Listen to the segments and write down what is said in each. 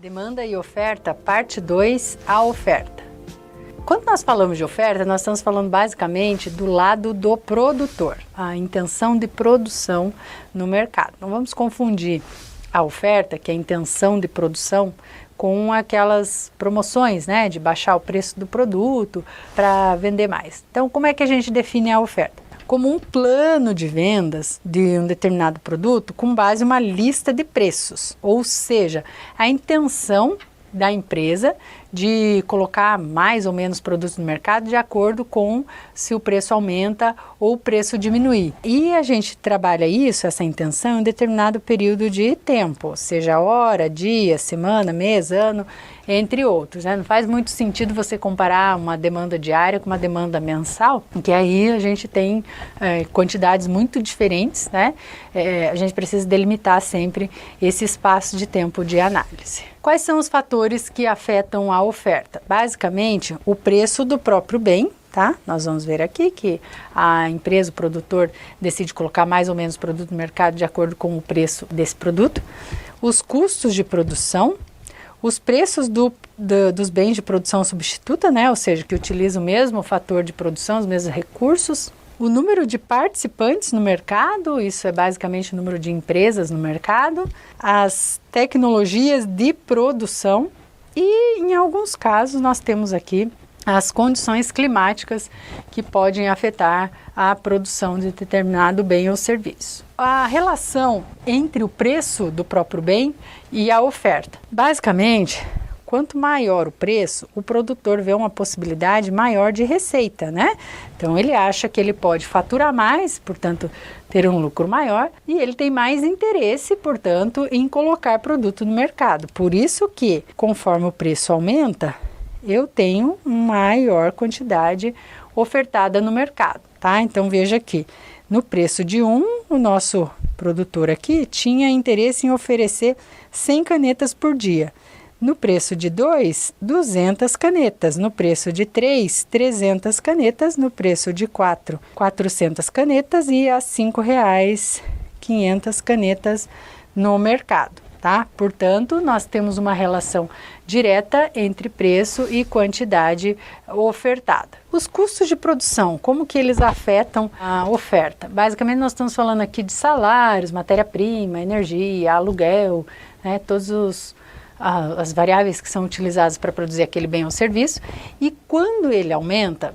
Demanda e oferta, parte 2, a oferta. Quando nós falamos de oferta, nós estamos falando basicamente do lado do produtor, a intenção de produção no mercado. Não vamos confundir a oferta, que é a intenção de produção, com aquelas promoções, né, de baixar o preço do produto para vender mais. Então, como é que a gente define a oferta? Como um plano de vendas de um determinado produto com base em uma lista de preços, ou seja, a intenção da empresa de colocar mais ou menos produtos no mercado de acordo com se o preço aumenta ou o preço diminuir. E a gente trabalha isso, essa intenção, em um determinado período de tempo, seja hora, dia, semana, mês, ano, entre outros, né? Não faz muito sentido você comparar uma demanda diária com uma demanda mensal, porque aí a gente tem quantidades muito diferentes, né? A gente precisa delimitar sempre esse espaço de tempo de análise. Quais são os fatores que afetam a oferta? Basicamente, o preço do próprio bem, tá? Nós vamos ver aqui que a empresa, o produtor, decide colocar mais ou menos produto no mercado de acordo com o preço desse produto, os custos de produção, os preços dos bens de produção substituta, né? Ou seja, que utilizam o mesmo fator de produção, os mesmos recursos, o número de participantes no mercado, isso é basicamente o número de empresas no mercado, as tecnologias de produção e, em alguns casos, nós temos aqui as condições climáticas que podem afetar a produção de determinado bem ou serviço. A relação entre o preço do próprio bem e a oferta. Basicamente, quanto maior o preço, o produtor vê uma possibilidade maior de receita, né? Então ele acha que ele pode faturar mais, portanto ter um lucro maior, e ele tem mais interesse, portanto, em colocar produto no mercado. Por isso que, conforme o preço aumenta, eu tenho maior quantidade ofertada no mercado, tá? Então veja aqui, no preço de o nosso produtor aqui tinha interesse em oferecer 100 canetas por dia. No preço de 2, 200 canetas. No preço de 3, 300 canetas. No preço de 4, 400 canetas. E a R$5, 500 canetas no mercado, tá? Portanto, nós temos uma relação direta entre preço e quantidade ofertada. Os custos de produção, como que eles afetam a oferta? Basicamente, nós estamos falando aqui de salários, matéria-prima, energia, aluguel, né? As variáveis que são utilizadas para produzir aquele bem ou serviço, e quando ele aumenta,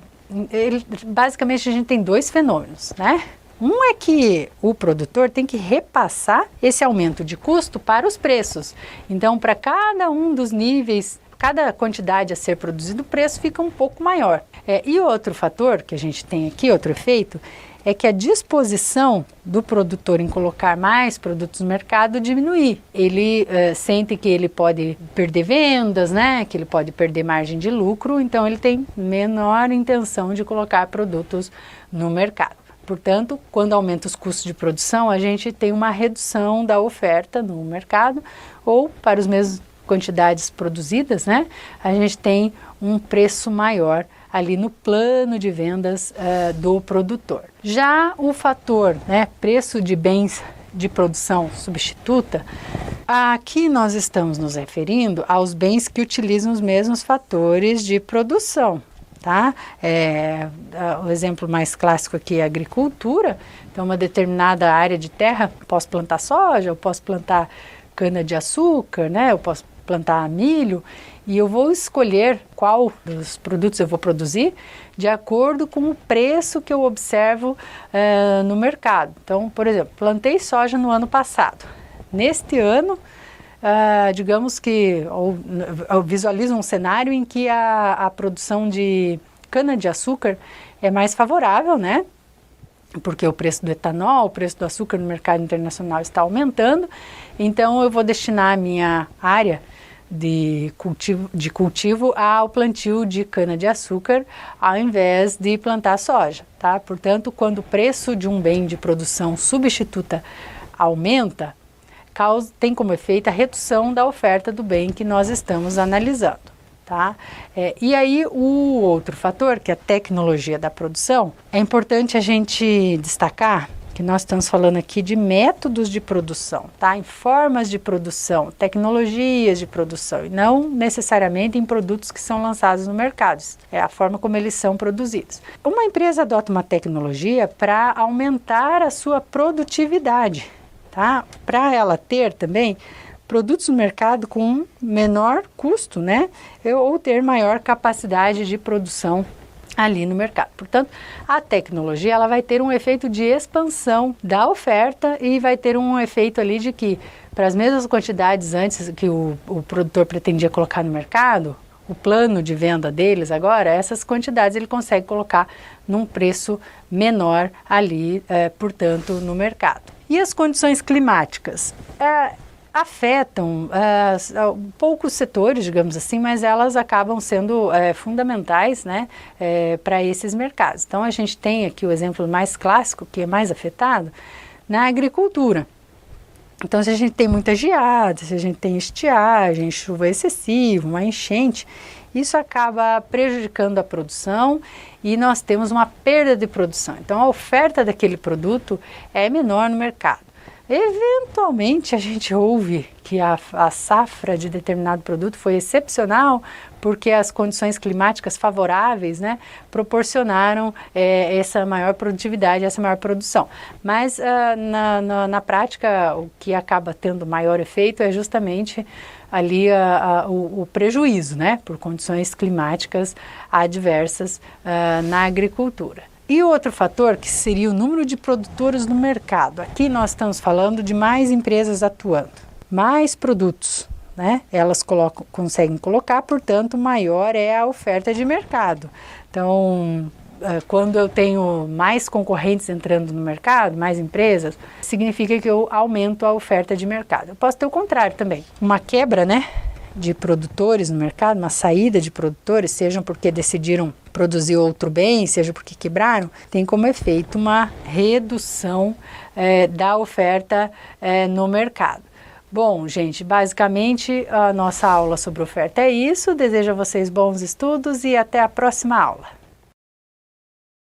basicamente a gente tem dois fenômenos, né? Um é que o produtor tem que repassar esse aumento de custo para os preços. Então, para cada um dos níveis, cada quantidade a ser produzido, o preço fica um pouco maior. E outro fator que a gente tem aqui, outro efeito, é que a disposição do produtor em colocar mais produtos no mercado diminuir. Ele sente que ele pode perder vendas, né? Que ele pode perder margem de lucro, então ele tem menor intenção de colocar produtos no mercado. Portanto, quando aumenta os custos de produção, a gente tem uma redução da oferta no mercado, ou para as mesmas quantidades produzidas, né? A gente tem um preço maior ali no plano de vendas do produtor. Já o fator, né, preço de bens de produção substituta, aqui nós estamos nos referindo aos bens que utilizam os mesmos fatores de produção, tá? O exemplo mais clássico aqui é a agricultura. Então, uma determinada área de terra, posso plantar soja, eu posso plantar cana-de-açúcar, né? Eu posso plantar milho, e eu vou escolher qual dos produtos eu vou produzir de acordo com o preço que eu observo no mercado. Então, por exemplo, plantei soja no ano passado. Neste ano, digamos que eu visualizo um cenário em que a produção de cana-de-açúcar é mais favorável, né? Porque o preço do etanol, o preço do açúcar no mercado internacional está aumentando. Então, eu vou destinar a minha área de cultivo ao plantio de cana-de-açúcar ao invés de plantar soja, tá? Portanto, quando o preço de um bem de produção substituta aumenta, tem como efeito a redução da oferta do bem que nós estamos analisando, tá? E aí o outro fator, que é a tecnologia da produção, é importante a gente destacar que nós estamos falando aqui de métodos de produção, tá? Em formas de produção, tecnologias de produção, e não necessariamente em produtos que são lançados no mercado. É a forma como eles são produzidos. Uma empresa adota uma tecnologia para aumentar a sua produtividade, tá? Para ela ter também produtos no mercado com menor custo, né? Ou ter maior capacidade de produção ali no mercado. Portanto, a tecnologia ela vai ter um efeito de expansão da oferta e vai ter um efeito ali de que, para as mesmas quantidades antes que o produtor pretendia colocar no mercado, o plano de venda deles agora, essas quantidades ele consegue colocar num preço menor ali, portanto, no mercado. E as condições climáticas? Afetam poucos setores, digamos assim, mas elas acabam sendo fundamentais, né, para esses mercados. Então a gente tem aqui o exemplo mais clássico, que é mais afetado, na agricultura. Então se a gente tem muita geada, se a gente tem estiagem, chuva excessiva, uma enchente, isso acaba prejudicando a produção e nós temos uma perda de produção. Então a oferta daquele produto é menor no mercado. Eventualmente a gente ouve que a safra de determinado produto foi excepcional porque as condições climáticas favoráveis, né, proporcionaram essa maior produtividade, essa maior produção. Mas na prática o que acaba tendo maior efeito é justamente ali o prejuízo, né, por condições climáticas adversas na agricultura. E outro fator que seria o número de produtores no mercado. Aqui nós estamos falando de mais empresas atuando, mais produtos, né? Elas conseguem colocar, portanto, maior é a oferta de mercado. Então, quando eu tenho mais concorrentes entrando no mercado, mais empresas, significa que eu aumento a oferta de mercado. Eu posso ter o contrário também, uma quebra, né, de produtores no mercado, uma saída de produtores, sejam porque decidiram produzir outro bem, seja porque quebraram, tem como efeito uma redução da oferta no mercado. Bom, gente, basicamente a nossa aula sobre oferta é isso. Desejo a vocês bons estudos e até a próxima aula.